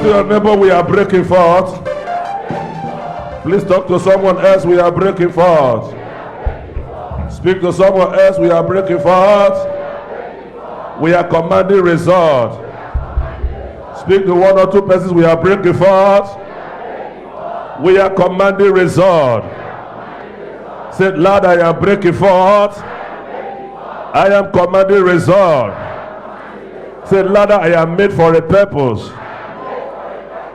to your neighbor, we are breaking forth. Please talk to someone else, we are breaking forth. Speak to someone else, we are breaking forth. We are commanding result. Speak to one or two persons, we are breaking forth. We are commanding result. Say, Lord, I am breaking forth. I am commanding result. Say, Lord, I am made for a purpose,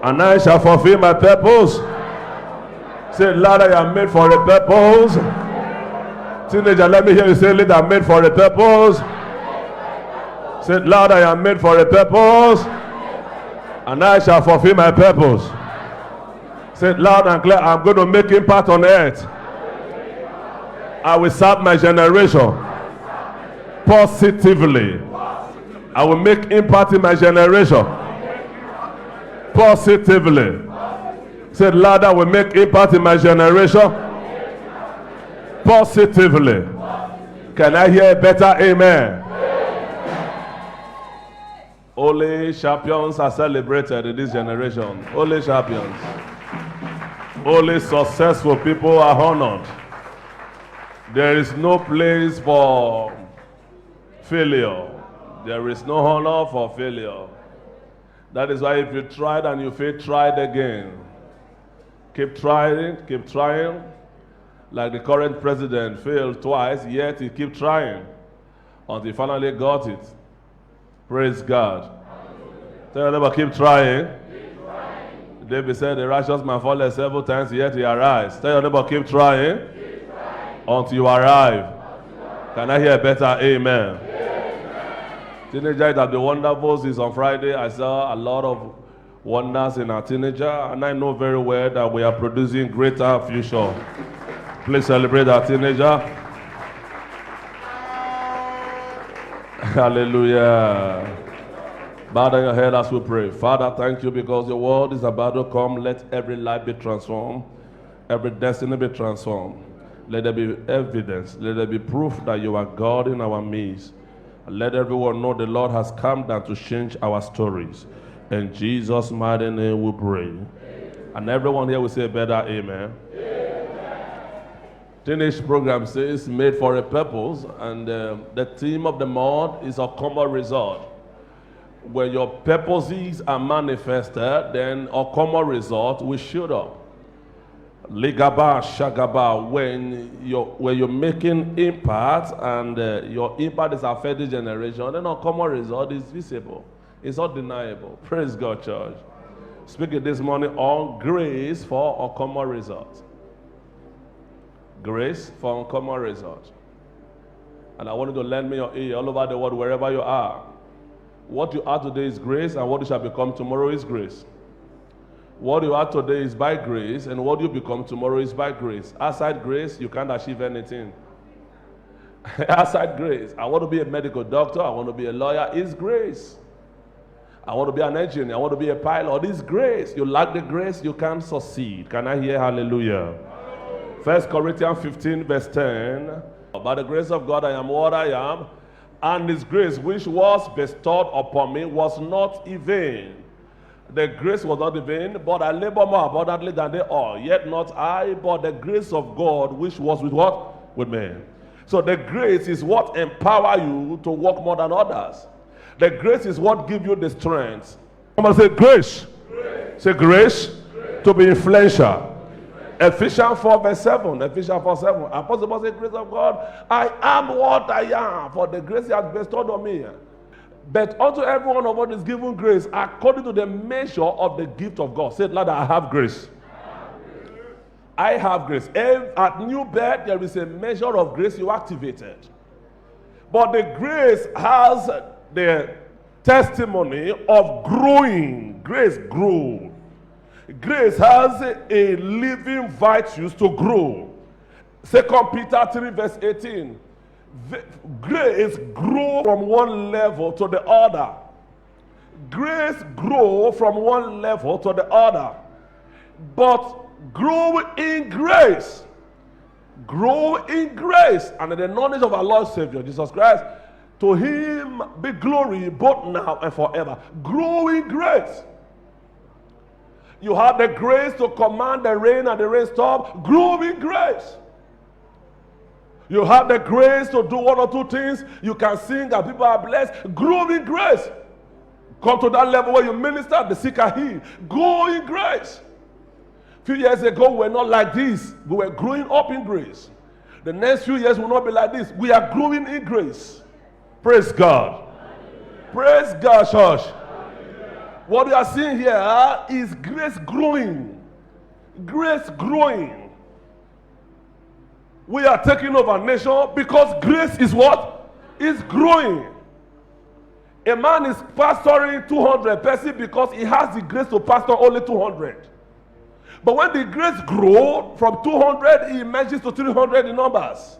and I shall fulfill my purpose. Say, Lord, I am made for a purpose. Teenager, let me hear you say, Lord, I am made for a purpose. Say, Lord, I am made for a purpose, and I shall fulfill my purpose. Say, loud and clear, I'm going to make impact on earth. I will serve my generation positively. I will make impact in my generation positively. Say, Lord, I will make impact in my generation positively. Can I hear a better amen? Only champions are celebrated in this generation. Only champions. Only successful people are honored. There is no place for failure. There is no honor for failure. That is why if you tried and you failed, try it again. Keep trying, keep trying. Like the current president failed twice, yet he kept trying until he finally got it. Praise God. Tell your neighbor, keep trying. David said, the righteous man falleth several times, yet he arise. Tell your neighbor, keep trying until you arrive. Can I hear a better amen? Teenager, it has been wonderful since on Friday. I saw a lot of wonders in our teenager, and I know very well that we are producing greater future. Please celebrate our teenager. Hallelujah. Bow down your head as we pray. Father, thank you because your word is about to come. Let every life be transformed, every destiny be transformed. Let there be evidence, let there be proof that you are God in our midst. Let everyone know the Lord has come down to change our stories. In Jesus' mighty name we pray. Amen. And everyone here will say better amen. Teenage program says made for a purpose, and the theme of the month is a common result. When your purposes are manifested, then a common result will shoot up. Ligaba, shagaba, when you're making impact and your impact is affecting generation, then a common result is visible. It's undeniable. Praise God, church. Speaking this morning on grace for a common result. Grace for uncommon result. And I want you to lend me your ear all over the world, wherever you are. What you are today is grace, and what you shall become tomorrow is grace. What you are today is by grace, and what you become tomorrow is by grace. Outside grace, you can't achieve anything. Outside grace, I want to be a medical doctor, I want to be a lawyer, it's grace. I want to be an engineer, I want to be a pilot, it's grace. You lack the grace, you can't succeed. Can I hear hallelujah? 1 Corinthians 15 verse 10, by the grace of God I am what I am, and his grace which was bestowed upon me was not in vain. The grace was not in vain, but I labor more abundantly than they all. Yet not I, but the grace of God which was with what? With me. So the grace is what empower you to work more than others. The grace is what gives you the strength. Somebody say grace. Grace. Say grace, grace to be influential. Ephesians 4 verse 7. Ephesians 4 7. Apostle Paul said, grace of God, I am what I am, for the grace he has bestowed on me. But unto every one of us is given grace according to the measure of the gift of God. Say it louder, I have grace. I have grace. At new birth, there is a measure of grace you activated. But the grace has the testimony of growing. Grace grows. Grace has a living virtues to grow. 2 Peter 3 verse 18. Grace grow from one level to the other. Grace grow from one level to the other. But grow in grace. Grow in grace and in the knowledge of our Lord Savior Jesus Christ. To him be glory both now and forever. Grow in grace. You have the grace to command the rain and the rain stop. Grow in grace. You have the grace to do one or two things. You can sing and people are blessed. Grow in grace. Come to that level where you minister, the sick are healed. Grow in grace. A few years ago, we were not like this. We were growing up in grace. The next few years will not be like this. We are growing in grace. Praise God. Praise God, church. What you are seeing here is grace growing. Grace growing. We are taking over nation because grace is what? Is growing. A man is pastoring 200 persons because he has the grace to pastor only 200. But when the grace grows from 200, he emerges to 300 in numbers.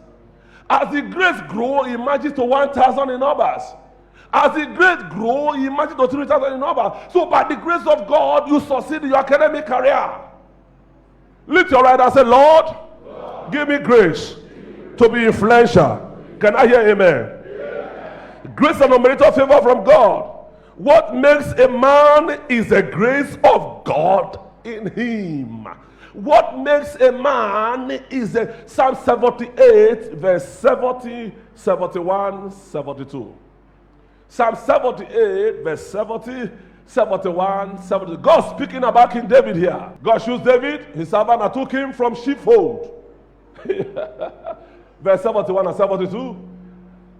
As the grace grows, he emerges to 1,000 in numbers. As the grace grows, he emerges to 3,000 in numbers. So by the grace of God, you succeed in your academic career. Lift your right hand and say, Lord, give me grace to be influential. Can I hear amen? Grace and unmerited favor from God. What makes a man is the grace of God in him. What makes a man is Psalm 78, verse 70, 71, 72. Psalm 78, verse 70, 71, 72. God speaking about King David here. God chose David, his servant, and took him from sheepfold. Verse 71 and 72.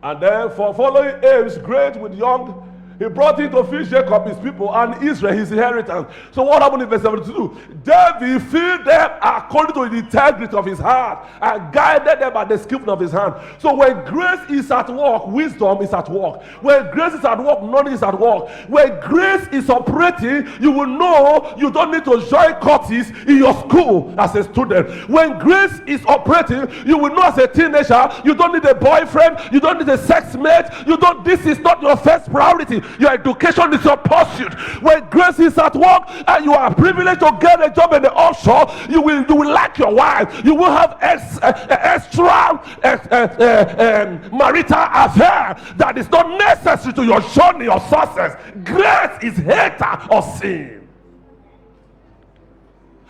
And then for following Abe's great with young, he brought him to feed Jacob, his people, and Israel, his inheritance. So what happened in verse 72? David filled them according to the integrity of his heart and guided them by the skill of his hand. So when grace is at work, wisdom is at work. When grace is at work, knowledge is at work. When grace is operating, you will know you don't need to join courses in your school as a student. When grace is operating, you will know as a teenager, you don't need a boyfriend, you don't need a sex mate, this is not your first priority. Your education is your pursuit. When grace is at work and you are privileged to get a job in the offshore, you will like your wife. You will have extra marital affair that is not necessary to your journey or success. Grace is hater of sin.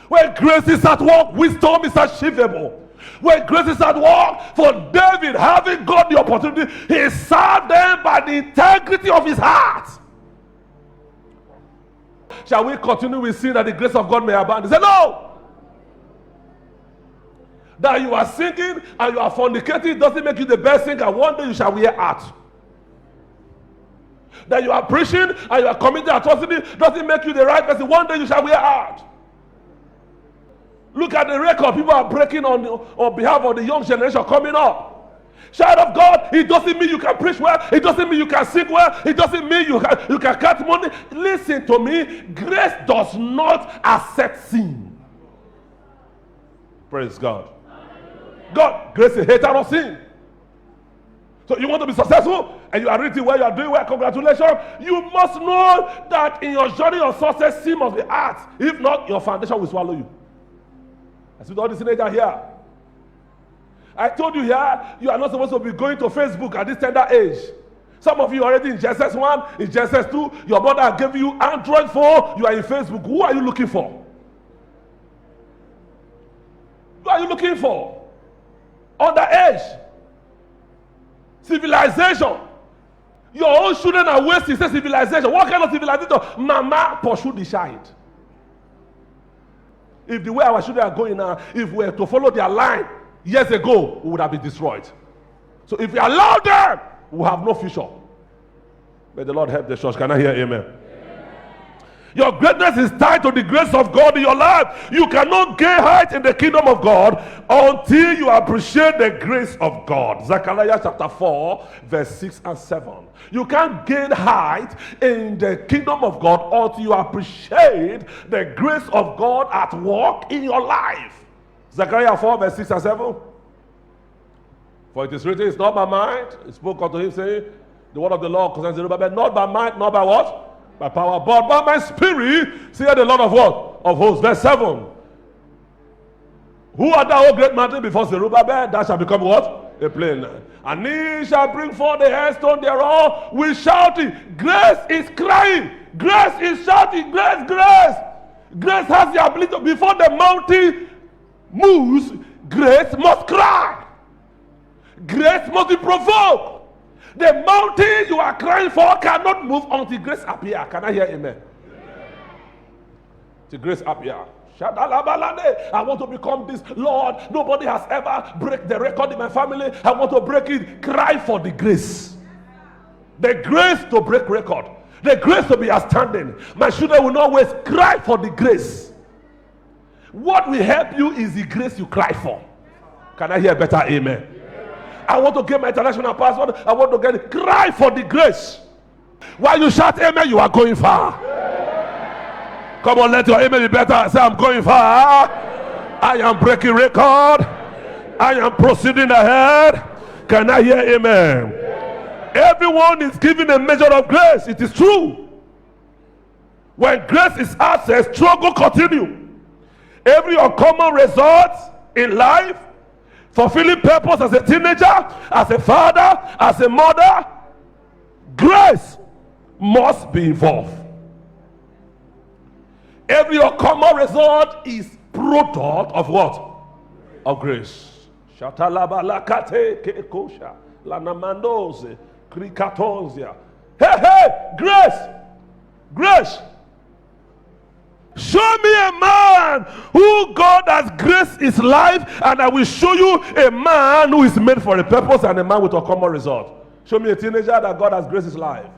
When grace is at work, wisdom is achievable. When grace is at work, for David, having got the opportunity, he served them by the integrity of his heart. Shall we continue with sin that the grace of God may abound? He said, no. That you are singing and you are fornicating doesn't make you the best singer. One day you shall wear out. That you are preaching and you are committing atrocity doesn't make you the right person. One day you shall wear out. Look at the record people are breaking on behalf of the young generation coming up. Child of God, it doesn't mean you can preach well. It doesn't mean you can sing well. It doesn't mean you can cut money. Listen to me. Grace does not accept sin. Praise God. God, grace is a hater of sin. So you want to be successful and you are reading well, you are doing well, congratulations. You must know that in your journey of success, sin must be hard. If not, your foundation will swallow you. I see all the teenagers here. I told you here, you are not supposed to be going to Facebook at this tender age. Some of you already in Genesis 1, in Genesis 2, your mother gave you Android phone, you are in Facebook. Who are you looking for? Who are you looking for? Underage. Civilization. Your own children are wasting civilization. What kind of civilization? Mama pursue the child. If the way our children are going now, if we were to follow their line years ago, we would have been destroyed. So if we allow them, we have no future. May the Lord help the church. Can I hear amen? Your greatness is tied to the grace of God in your life. You cannot gain height in the kingdom of God until you appreciate the grace of God. Zechariah chapter 4, verse 6 and 7. You can't gain height in the kingdom of God until you appreciate the grace of God at work in your life. Zechariah 4, verse 6 and 7. For it is written, it's not by might. It spoke unto him, saying, the word of the Lord concerns Zerubbabel, not by might, not by what? By power, but by my spirit, saith the Lord of what? Of hosts. Verse 7. Who art thou, O great mountain, before Zerubbabel? Thou shalt become what? A plain land. And he shall bring forth the headstone thereof with shouting. Grace is crying. Grace is shouting. Grace, grace. Grace has the ability, before the mountain moves, grace must cry. Grace must be provoked. The mountain you are crying for cannot move until grace appears. Can I hear amen? Till grace appears. I want to become this. Lord, nobody has ever break the record in my family. I want to break it. Cry for the grace. The grace to break record. The grace to be outstanding. My children will not always cry for the grace. What will help you is the grace you cry for. Can I hear better amen? I want to get my international passport. I want to get it. Cry for the grace. While you shout amen, you are going far. Come on, let your amen be better. Say, I'm going far. I am breaking record. I am proceeding ahead. Can I hear amen? Everyone is given a measure of grace. It is true. When grace is accessed, struggle continue. Every uncommon result in life, fulfilling purpose as a teenager, as a father, as a mother, grace must be involved. Every uncommon result is product of what? Of grace. Hey, grace. Grace. Show me a man who God has graced his life, and I will show you a man who is made for a purpose and a man with a common result. Show me a teenager that God has graced his life,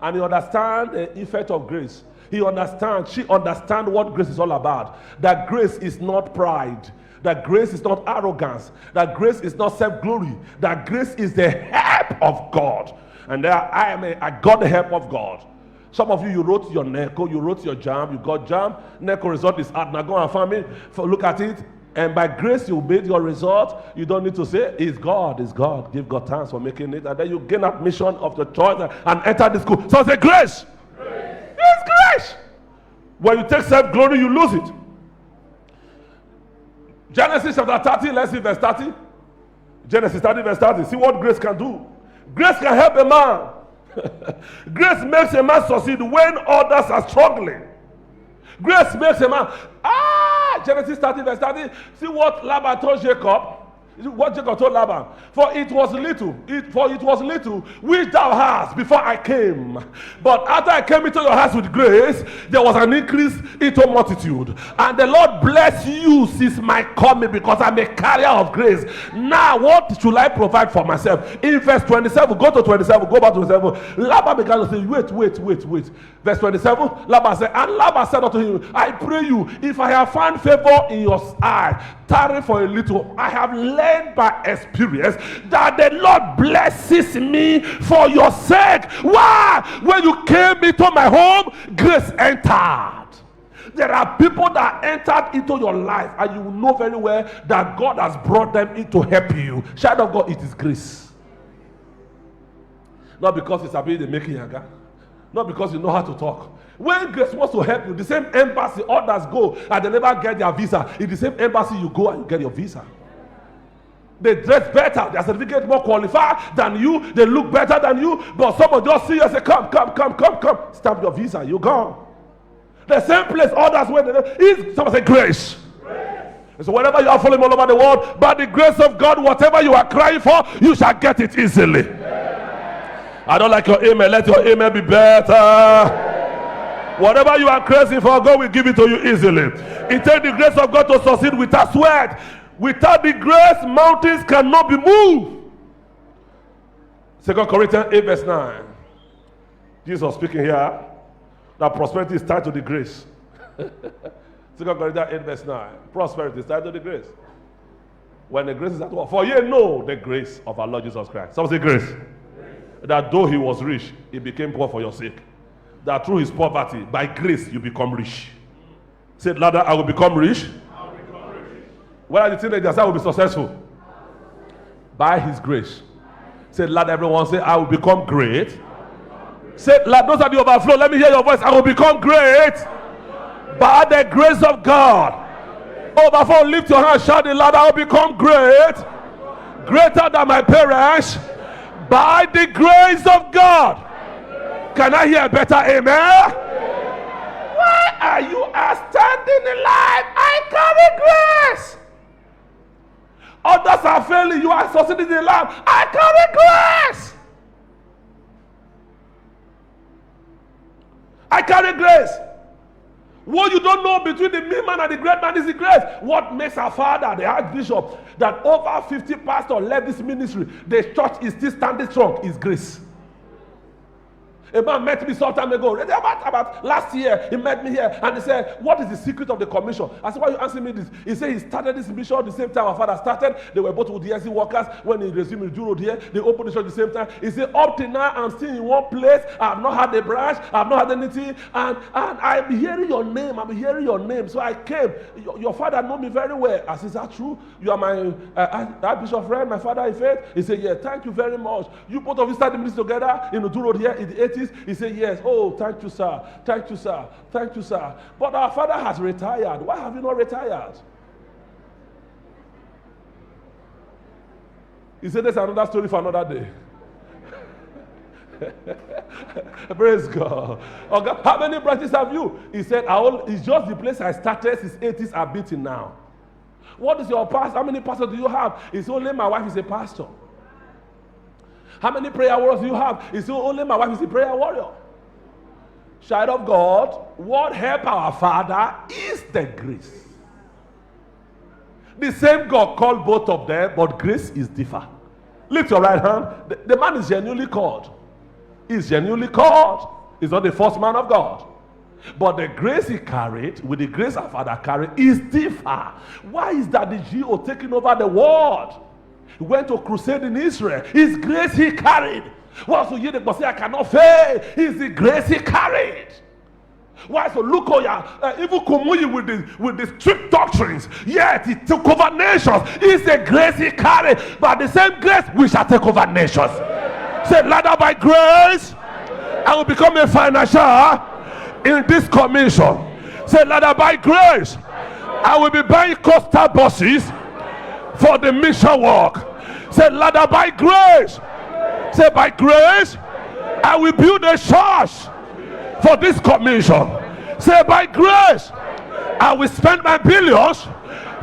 and he understands the effect of grace. He understands, she understands what grace is all about. That grace is not pride. That grace is not arrogance. That grace is not self-glory. That grace is the help of God. And I got the help of God. Some of you wrote your NECO, you wrote your JAMB, you got JAMB. NECO result is out. Now go and find me. Look at it. And by grace you made your result. You don't need to say, it's God, it's God. Give God thanks for making it. And then you gain admission of the choice and enter the school. So say grace. It's grace. When you take self-glory, you lose it. Genesis chapter 30, let's see verse 30. Genesis 30 verse 30. See what grace can do. Grace can help a man. Grace makes a man succeed when others are struggling. Grace makes a man. Genesis 30 verse 30. See what Laban told Jacob. What Jacob told Laban. For it was little which thou hast before I came. But after I came into your house with grace, there was an increase into multitude. And the Lord bless you since my coming, because I'm a carrier of grace. Now what should I provide for myself? In verse 27, go to 27, go back to 27. Laban began to say, wait. Verse 27, Laban said, and Laban said unto him, I pray you, if I have found favor in your eye, tarry for a little. I have learned by experience that the Lord blesses me for your sake. Why? When you came into my home, grace entered. There are people that entered into your life, and you know very well that God has brought them in to help you. Child of God, it is grace. Not because it's ability to make yaga. Not because you know how to talk. When grace wants to help you, the same embassy others go and they never get their visa, in the same embassy you go and you get your visa. They dress better, their certificate more qualified than you, they look better than you, but someone just see you and say, come, stamp your visa, you're gone. The same place others went, someone say grace. So whenever you are following all over the world, by the grace of God, whatever you are crying for, you shall get it easily. I don't like your amen. Let your amen be better. Whatever you are crazy for, God will give it to you easily. It takes the grace of God to succeed without sweat. Without the grace, mountains cannot be moved. 2 Corinthians 8 verse 9. Jesus speaking here that prosperity is tied to the grace. 2 Corinthians 8 verse 9. Prosperity is tied to the grace. When the grace is at work. For ye know the grace of our Lord Jesus Christ. Some say grace. That though he was rich, he became poor for your sake. That through his poverty, by grace, you become rich. Say louder, I will become rich. Where are the teenagers? I will be successful. By his grace. Say louder, everyone. Say, I will become great. Say loud, those are the overflow. Let me hear your voice. I will become great. By the grace of God. Overflow, lift your hand, shout it loud. I will become great. Greater than my parents. By the grace of God. Can I hear better amen? Why You are standing in life. I carry grace. Others are failing. You are succeeding in life. I carry grace. I carry grace. What you don't know between the mean man and the great man is the grace. What makes our father, the archbishop, that over 50 pastors led this ministry, the church is still standing strong, is grace. A man met me some time ago. About last year, he met me here and he said, what is the secret of the commission? I said, why are you asking me this? He said he started this mission at the same time our father started. They were both with the DSC workers. When he resumed his road here, they opened the church at the same time. He said, up till now, I'm still in one place. I have not had a branch. I have not had anything. And I'm hearing your name. I'm hearing your name. So I came. Your father knows me very well. I said, is that true? You are my Archbishop friend, my father in faith? He said, yeah, thank you very much. You both of you started the ministry together in the road here in the 80s. He said, yes. Oh, thank you, sir. Thank you, sir. Thank you, sir. But our father has retired. Why have you not retired? He said, there's another story for another day. Praise God. Okay. How many branches have you? He said, it's just the place I started since 80s are beating now. What is your pastor? How many pastors do you have? It's only my wife is a pastor. How many prayer warriors do you have? It's only my wife is a prayer warrior. Child of God, what help our Father is the grace. The same God called both of them, but grace is different. Lift your right hand. The man is genuinely called. He's genuinely called. He's not the first man of God. But the grace he carried, with the grace our Father carried, is different. Why is that the GO taking over the world? He went to crusade in Israel. His grace he carried. Why so you say I cannot fail? It's the grace he carried. Why so look even Kumuyi with the strict doctrines, yet he took over nations. It's the grace he carried. But the same grace we shall take over nations. Say, ladder by grace, I will become a financier in this commission. Say, ladder by grace, I will be buying coastal buses for the mission work. Say, ladder by grace. Say, by grace, I will build a church for this commission. Say, by grace, I will spend my billions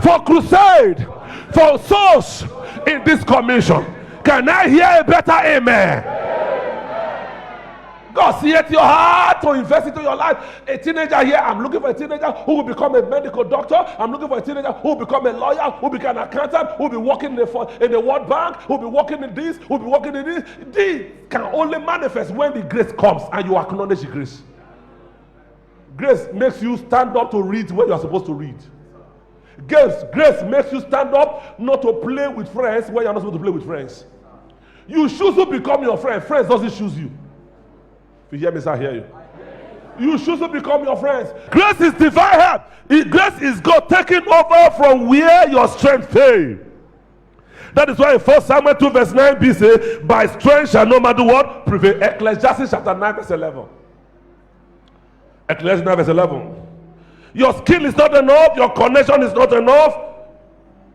for crusade, for souls in this commission. Can I hear a better amen? God see it your heart to invest into your life. A teenager here, I'm looking for a teenager who will become a medical doctor. I'm looking for a teenager who will become a lawyer, who will become an accountant, who will be working in the World Bank, who will be working in this, who will be working in this. This can only manifest when the grace comes and you acknowledge the grace. Grace makes you stand up to read what you are supposed to read. Grace makes you stand up not to play with friends when you are not supposed to play with friends. You choose to become your friend. Friends doesn't choose you. If you hear me, I hear you. You choose to become your friends. Grace is divine help. Grace is God taking over from where your strength fails. That is why in 1 Samuel 2 verse 9b says, by strength shall no man do what? Prevail. Ecclesiastes chapter 9 verse 11. Ecclesiastes 9 verse 11. Your skill is not enough. Your connection is not enough.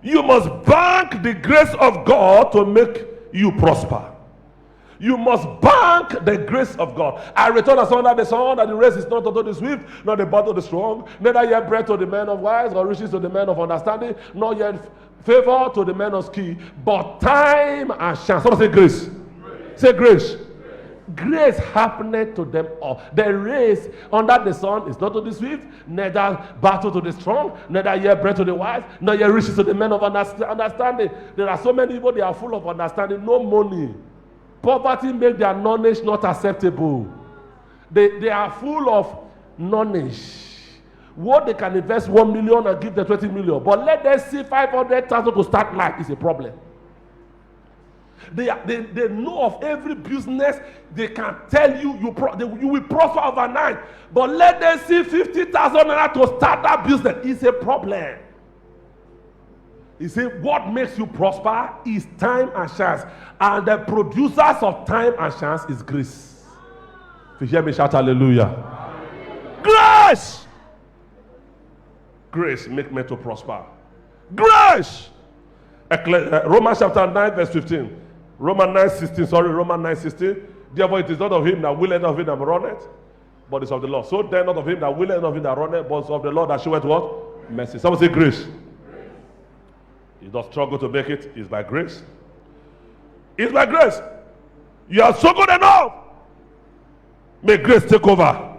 You must bank the grace of God to make you prosper. You must bank the grace of God. I return as under the sun, that the race is not unto the swift, nor the battle to the strong, neither yet bread to the man of wise, or riches to the man of understanding, nor yet favor to the man of skill, but time and chance. Someone say grace. Say grace. Grace happened to them all. The race under the sun is not to the swift, neither battle to the strong, neither yet bread to the wise, nor yet riches to the men of understanding. There are so many people, they are full of understanding, no money. Poverty makes their knowledge not acceptable. They are full of knowledge. What they can invest 1 million and give them 20 million, but let them see 500,000 to start life is a problem. They know of every business. They can tell you you will prosper overnight, but let them see 50,000 naira to start that business is a problem. He said, what makes you prosper is time and chance. And the producers of time and chance is grace. If you hear me, shout hallelujah. Grace! Grace make men to prosper. Grace! Romans chapter 9 verse 15. Romans 9:16. Therefore it is not of him that willeth, of him that runneth, but it's of the Lord. So then not of him that willeth, not of him that runneth, but of the Lord that showeth what? Mercy. Someone say grace. You don't struggle to make it. It's by grace. It's by grace. You are so good enough. May grace take over. Amen.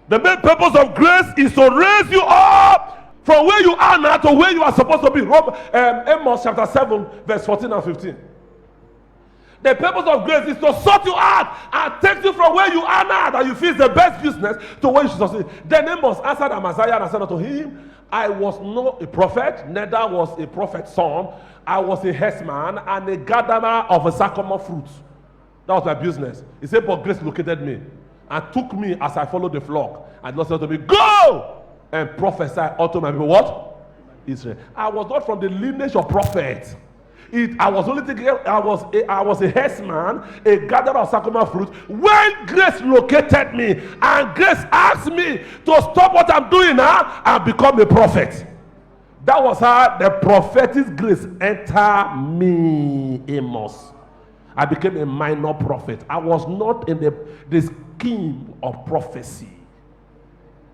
The main purpose of grace is to raise you up from where you are now to where you are supposed to be. Amos chapter 7, verse 14 and 15. The purpose of grace is to sort you out and take you from where you are now, that you feel the best business, to where you should succeed. Then Amos answered Amaziah and said unto him, I was not a prophet, neither was a prophet's son. I was a herdsman and a gatherer of a sycamore fruit. That was my business. He said, but grace located me and took me as I followed the flock. And the Lord said to me, go and prophesy unto my people. What? Israel. I was not from the lineage of prophets. I was only thinking I was a herdsman, a gatherer of sycamore fruit. When grace located me and grace asked me to stop what I'm doing now and become a prophet. That was how the prophetic grace entered me, Amos. I became a minor prophet. I was not in the scheme of prophecy.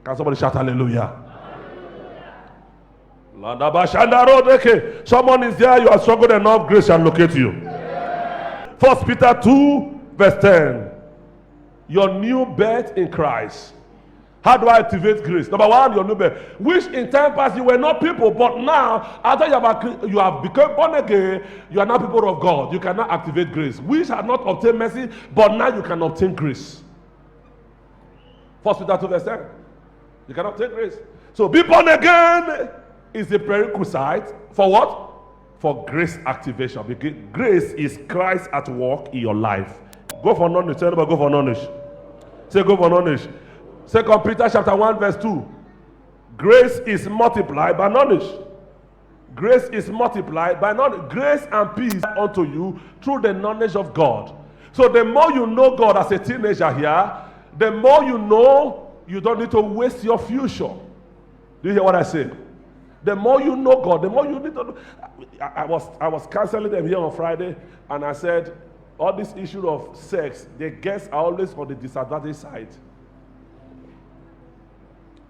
Can somebody shout hallelujah? Someone is there, you are struggling enough, grace shall locate you. 1 Peter 2 verse 10. Your new birth in Christ. How do I activate grace? Number one, your new birth. Which in time past you were not people, but now after you have become born again, you are now people of God. You cannot activate grace. Which have not obtained mercy, but now you can obtain grace. 1 Peter 2 verse 10. You can obtain grace. So be born again is a prerequisite for what? For grace activation. Because grace is Christ at work in your life. Go for knowledge. Tell anybody, go for knowledge. Say go for knowledge. 2 Peter chapter 1 verse 2. Grace is multiplied by knowledge. Grace is multiplied by knowledge. Grace and peace unto you through the knowledge of God. So the more you know God as a teenager here, the more you know, you don't need to waste your future. Do you hear what I say? The more you know God, the more you need to know. I was counseling them here on Friday, and I said, all this issue of sex, the guests are always on the disadvantaged side.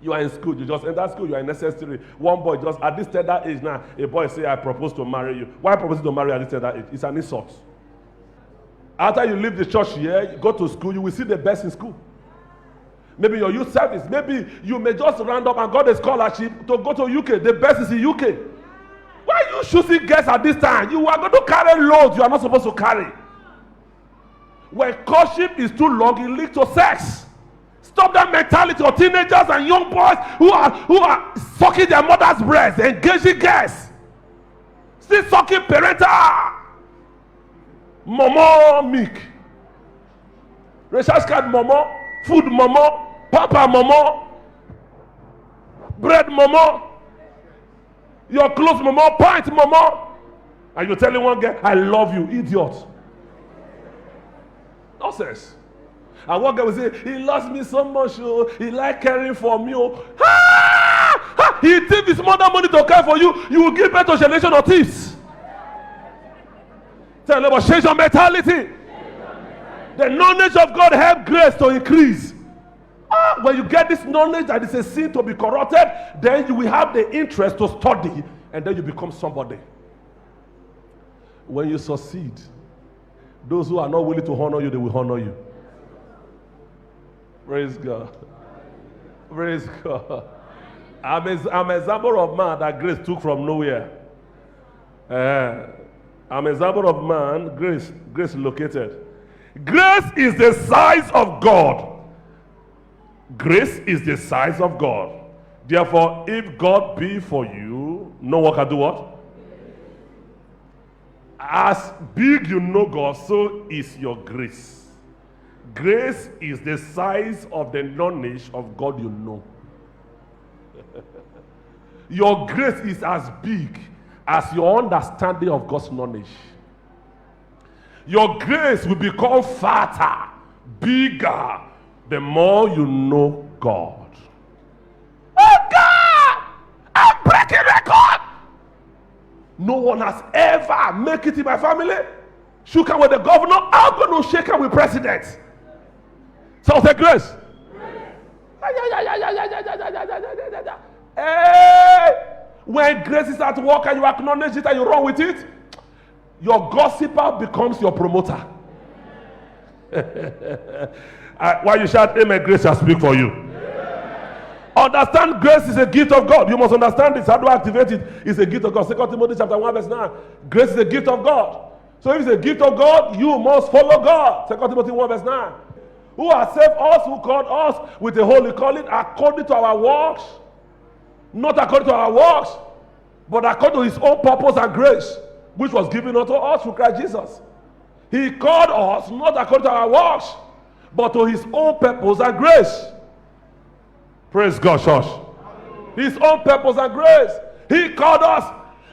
You are in school, you just enter school, you are necessary. One boy just at this tender age now, a boy say, I propose to marry you. Why propose to marry at this tender age? It's an insult. After you leave the church here, you go to school, you will see the best in school. Maybe your youth service, maybe you may just round up and got a scholarship to go to UK. The best is in UK. Why are you choosing guests at this time? You are going to carry loads you are not supposed to carry. When courtship is too long, it leads to sex. Stop that mentality of teenagers and young boys who are sucking their mother's breast, engaging guests. Still sucking parental. Momo milk. Recharge card momo. Food momo. Papa momo. Bread momo. Your clothes momo. Pint momo. And you're telling one guy, I love you, idiot. Nonsense. And one guy will say, he loves me so much, oh, he like caring for me. Oh. He thief his mother money to care for you. You will give birth to a generation of thieves. Tell them about change your mentality. The knowledge of God helps grace to increase. When you get this knowledge that it's a sin to be corrupted, then you will have the interest to study, and then you become somebody. When you succeed, those who are not willing to honor you, they will honor you. Praise God. Praise God. I'm an example of man that grace took from nowhere. I'm an example of man, grace located. Grace is the size of God. Grace is the size of God. Therefore, if God be for you, no one can do what? As big you know God, so is your grace. Grace is the size of the knowledge of God you know. Your grace is as big as your understanding of God's knowledge. Your grace will become fatter, bigger, the more you know God. Oh God! I'm breaking record! No one has ever made it in my family. Shook hands with the governor, I'm going to shake hands with presidents. So say grace. Hey, when grace is at work and you acknowledge it and you run with it, your gossiper becomes your promoter. Why you shout amen, grace shall speak for you. Understand grace is a gift of God. You must understand this. How do I activate it? It's a gift of God. 2 Timothy chapter 1 verse 9. Grace is a gift of God. So if it's a gift of God, you must follow God. 2 Timothy 1 verse 9. Who has saved us, who called us with a holy calling according to our works. Not according to our works, but according to his own purpose and grace, which was given unto us through Christ Jesus. He called us not according to our works, but to his own purpose and grace. Praise God, church. His own purpose and grace. He called us.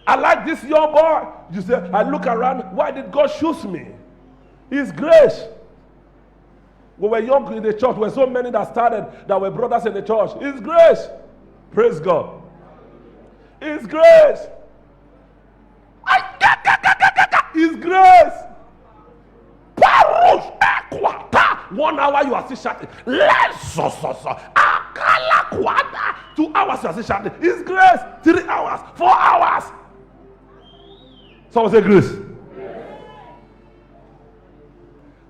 I like this young boy. You say, I look around. Why did God choose me? His grace. We were young in the church. There were so many that started that were brothers in the church. His grace. Praise God. His grace. His grace. 1 hour you are still shouting. 2 hours you are still shouting. His grace. 3 hours. 4 hours. Someone say grace.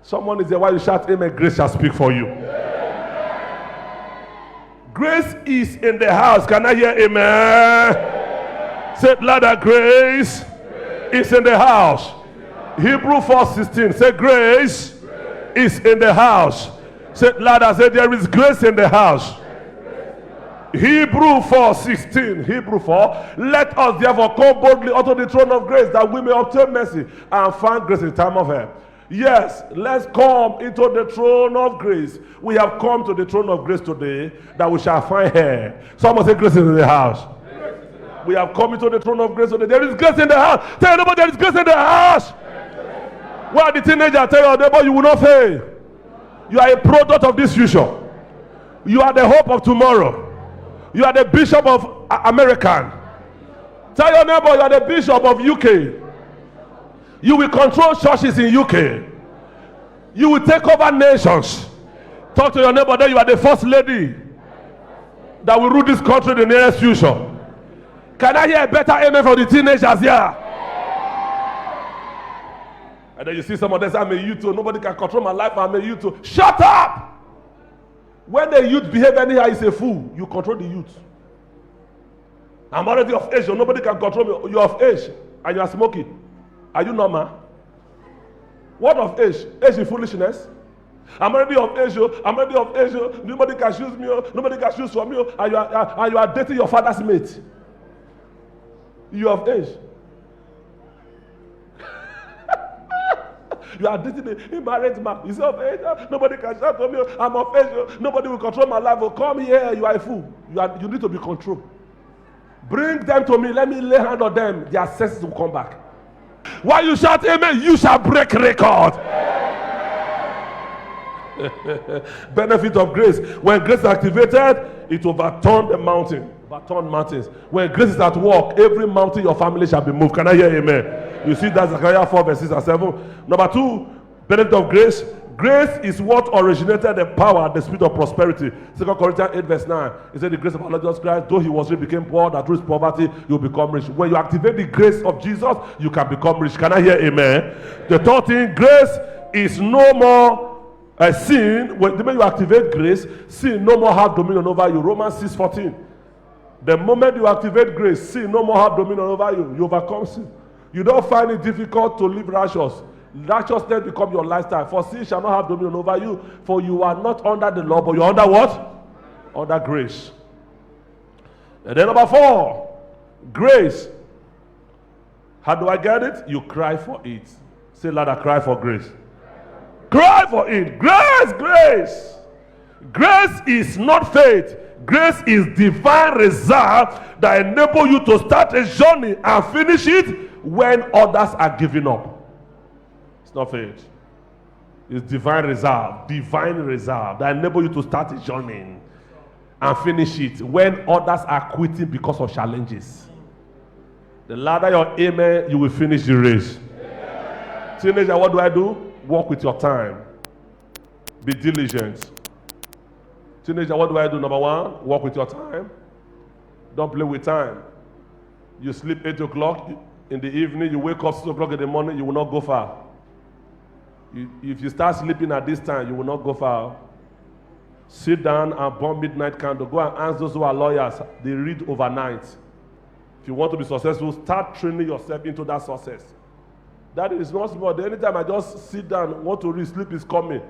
Someone is there while you shout amen, grace shall speak for you. Grace is in the house. Can I hear amen? Say it louder, grace is in the house. Hebrew 4:16. Say grace is in the house. Say it louder. Say there is grace in the house. Hebrew 4:16. Hebrew 4. Let us therefore come boldly unto the throne of grace, that we may obtain mercy and find grace in time of help. Yes, let's come into the throne of grace. We have come to the throne of grace today, that we shall find her. Someone say grace in the house. We have come into the throne of grace today. There is grace in the house. Tell your neighbor there is grace in the house. Where the teenager, tell your neighbor you will not fail. You are a product of this future. You are the hope of tomorrow. You are the bishop of American. Tell your neighbor you are the bishop of UK. You will control churches in UK. You will take over nations. Talk to your neighbor, then you are the first lady that will rule this country in the nearest future. Can I hear a better amen from the teenagers here? And then you see someone else, I'm a youth, nobody can control my life, I'm a youth. Shut up! When the youth behave anyhow, he's a fool. You control the youth. I'm already of age, so nobody can control me. You're of age and you are smoking. Are you normal? What of age? Age is foolishness. I'm already of age. I'm already of age. Nobody can choose me. Nobody can choose for me. And you are dating your father's mate. You are of age. You are dating a married man. He's of age. Nobody can shout for me. I'm of age. Nobody will control my life. Come here. You are a fool. You need to be controlled. Bring them to me. Let me lay hand on them. Their senses will come back. While you shout amen, you shall break record. Benefit of grace. When grace is activated, it overturns the mountain. Overturn mountains. When grace is at work, every mountain your family shall be moved. Can I hear amen? You see that's Zechariah 4 verses 6 and 7. Number 2, benefit of grace. Grace is what originated the power, the spirit of prosperity. 2 Corinthians 8 verse 9. It said the grace of our Lord Jesus Christ, though he was rich, became poor, that through his poverty you become rich. When you activate the grace of Jesus, you can become rich. Can I hear amen? The third thing, grace is no more a sin. When the moment you activate grace, sin no more have dominion over you. Romans 6:14. The moment you activate grace, sin no more have dominion over you. You overcome sin. You don't find it difficult to live righteous. Righteousness become your lifestyle. For sin shall not have dominion over you, for you are not under the law, but you are under what? Under grace. And then number 4, grace. How do I get it? You cry for it. Say louder, cry for grace. Cry for it. Grace, grace. Grace is not faith. Grace is divine reserve that enable you to start a journey and finish it when others are giving up. It's not faith. It's divine reserve that enable you to start a journey and finish it when others are quitting because of challenges. The louder your amen, you will finish the race. Yeah. Teenager, what do? Walk with your time. Be diligent. Teenager, what do I do? Number one, work with your time. Don't play with time. You sleep 8 o'clock in the evening, you wake up 6 o'clock in the morning, you will not go far. If you start sleeping at this time, you will not go far. Sit down and burn midnight candle. Go and ask those who are lawyers. They read overnight. If you want to be successful, start training yourself into that success. That is not small. Anytime I just sit down, want to read, sleep is coming.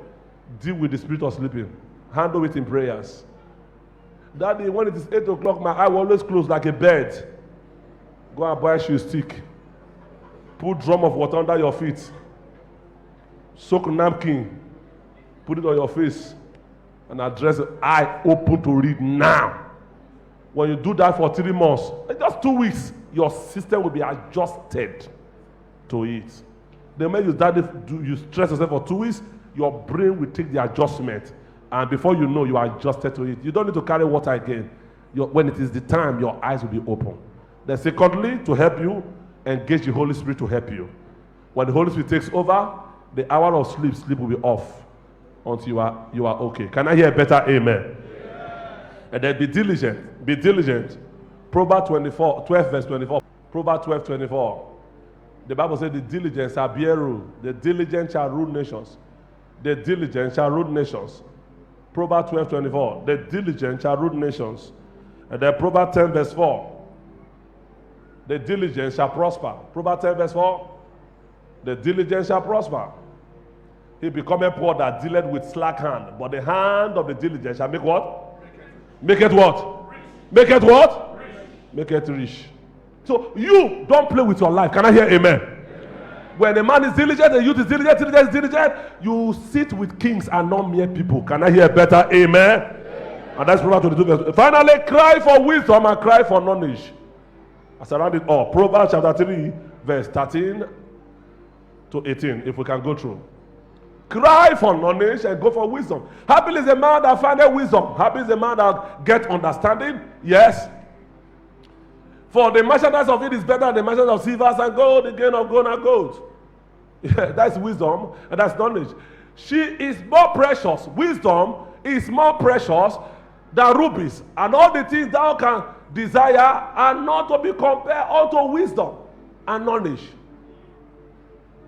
Deal with the spirit of sleeping. Handle it in prayers. Daddy, when it is 8 o'clock, my eye will always close like a bed. Go and buy a shoe stick. Put drum of water under your feet. Soak napkin. Put it on your face. And address it. Eye open to read now. When you do that for 3 months, just 2 weeks, your system will be adjusted to it. The moment you stress yourself for 2 weeks, your brain will take the adjustment. And before you know, you are adjusted to it. You don't need to carry water again. When it is the time, your eyes will be open. Then secondly, to help you, engage the Holy Spirit to help you. When the Holy Spirit takes over, the hour of sleep will be off until you are okay. Can I hear a better amen? And then be diligent. Be diligent. Proverbs 12 verse 24. Proverbs 12:24. The Bible says the diligent shall bear rule. The diligent shall rule nations. The diligent shall rule nations. Proverbs 12:24. The diligent shall rule nations. And then Proverbs 10 verse 4. The diligent shall prosper. Proverbs 10 verse 4. The diligent shall prosper. He becometh poor that dealeth with slack hand. But the hand of the diligent shall make what? Make it what? Make it what? Make it rich. So you don't play with your life. Can I hear amen? When a man is diligent, a youth is diligent, you sit with kings and not mere people. Can I hear better amen? And that's Proverbs 22 verse. Finally, cry for wisdom and cry for knowledge. I surround it all. Proverbs chapter 3 verse 13 to 18, if we can go through. Cry for knowledge and go for wisdom. Happy is the man that findeth wisdom. Happy is the man that gets understanding. Yes. For the merchandise of it is better than the merchandise of silver and gold, the gain of gold and gold. Yeah, that's wisdom and that's knowledge. She is more precious. Wisdom is more precious than rubies. And all the things thou can desire are not to be compared unto wisdom and knowledge.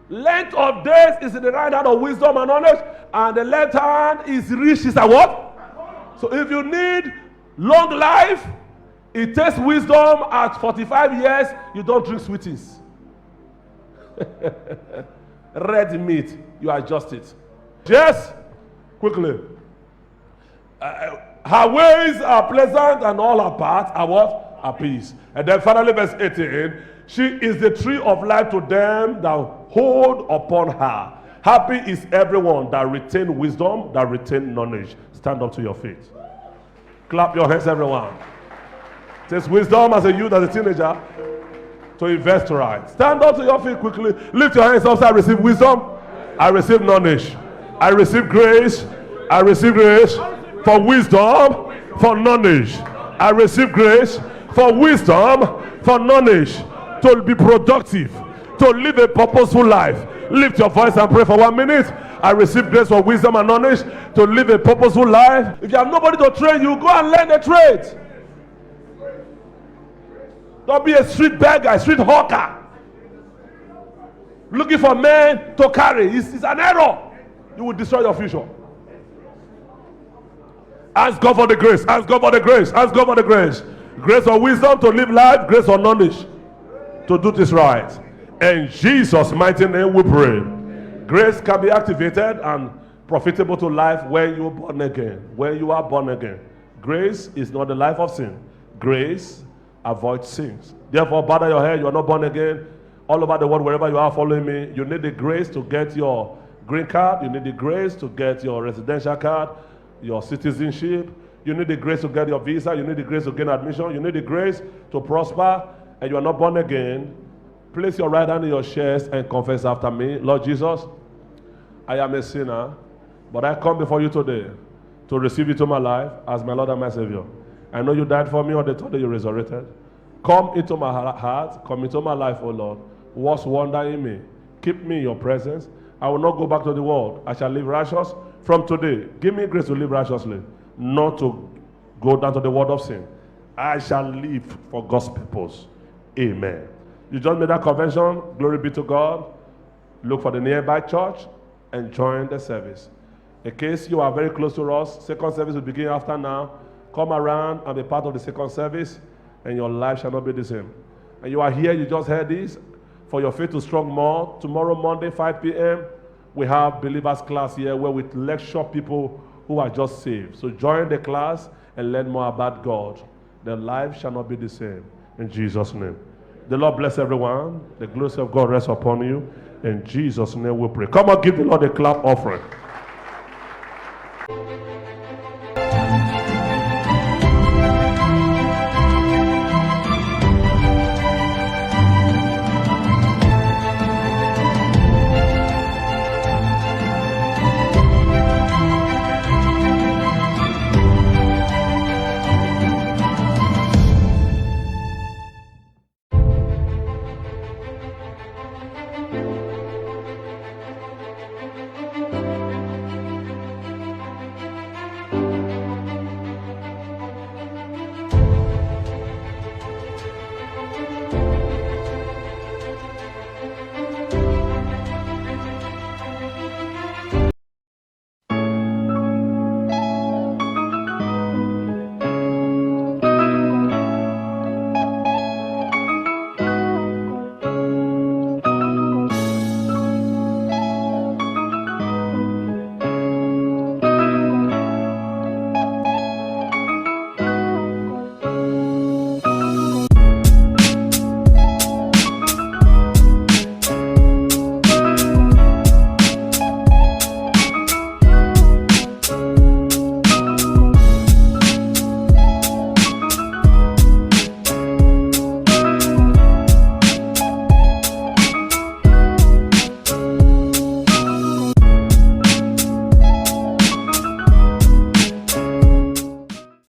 Length of days is in the right hand of wisdom and knowledge, and the left hand is rich. Is a what? So if you need long life, it takes wisdom. At 45 years, you don't drink sweeties. Red meat, you adjust it. Yes, quickly. Her ways are pleasant and all her paths are what? Are peace. And then finally verse 18, she is the tree of life to them that hold upon her. Happy is everyone that retain wisdom, that retain knowledge. Stand up to your feet. Clap your hands, everyone. It takes wisdom as a youth, as a teenager, to invest right. Stand up to your feet quickly. Lift your hands up. I receive wisdom. I receive knowledge. I receive grace. I receive grace for wisdom, for knowledge. I receive grace for wisdom, for knowledge, to be productive, to live a purposeful life. Lift your voice and pray for 1 minute. I receive grace for wisdom and knowledge to live a purposeful life. If you have nobody to train you, go and learn a trade. Don't be a street beggar, a street hawker, looking for men to carry. It's an error. You will destroy your future. Ask God for the grace. Ask God for the grace. Ask God for the grace. Grace or wisdom to live life. Grace or knowledge to do this right. In Jesus' mighty name we pray. Grace can be activated and profitable to life when you are born again. When you are born again. Grace is not the life of sin. Grace avoids sins. Therefore, bow your head. You are not born again. All over the world, wherever you are following me, you need the grace to get your green card. You need the grace to get your residential card, your citizenship. You need the grace to get your visa. You need the grace to gain admission. You need the grace to prosper. And you are not born again. Place your right hand in your chest and confess after me. Lord Jesus, I am a sinner, but I come before you today to receive you to my life as my Lord and my Savior. I know you died for me on the third day you resurrected. Come into my heart. Come into my life, O Lord. What's wonder in me? Keep me in your presence. I will not go back to the world. I shall live righteous from today. Give me grace to live righteously. not to go down to the world of sin. I shall live for God's purpose. Amen. You just made that convention. Glory be to God. Look for the nearby church and join the service. In case you are very close to us, second service will begin after now. Come around and be part of the second service, and your life shall not be the same. And you are here, you just heard this, for your faith to strong more. Tomorrow, Monday, 5 p.m., we have believers class here where we lecture people who are just saved. So join the class and learn more about God. Their life shall not be the same. In Jesus' name. The Lord bless everyone. The grace of God rest upon you. In Jesus' name we pray. Come on, give the Lord a clap offering.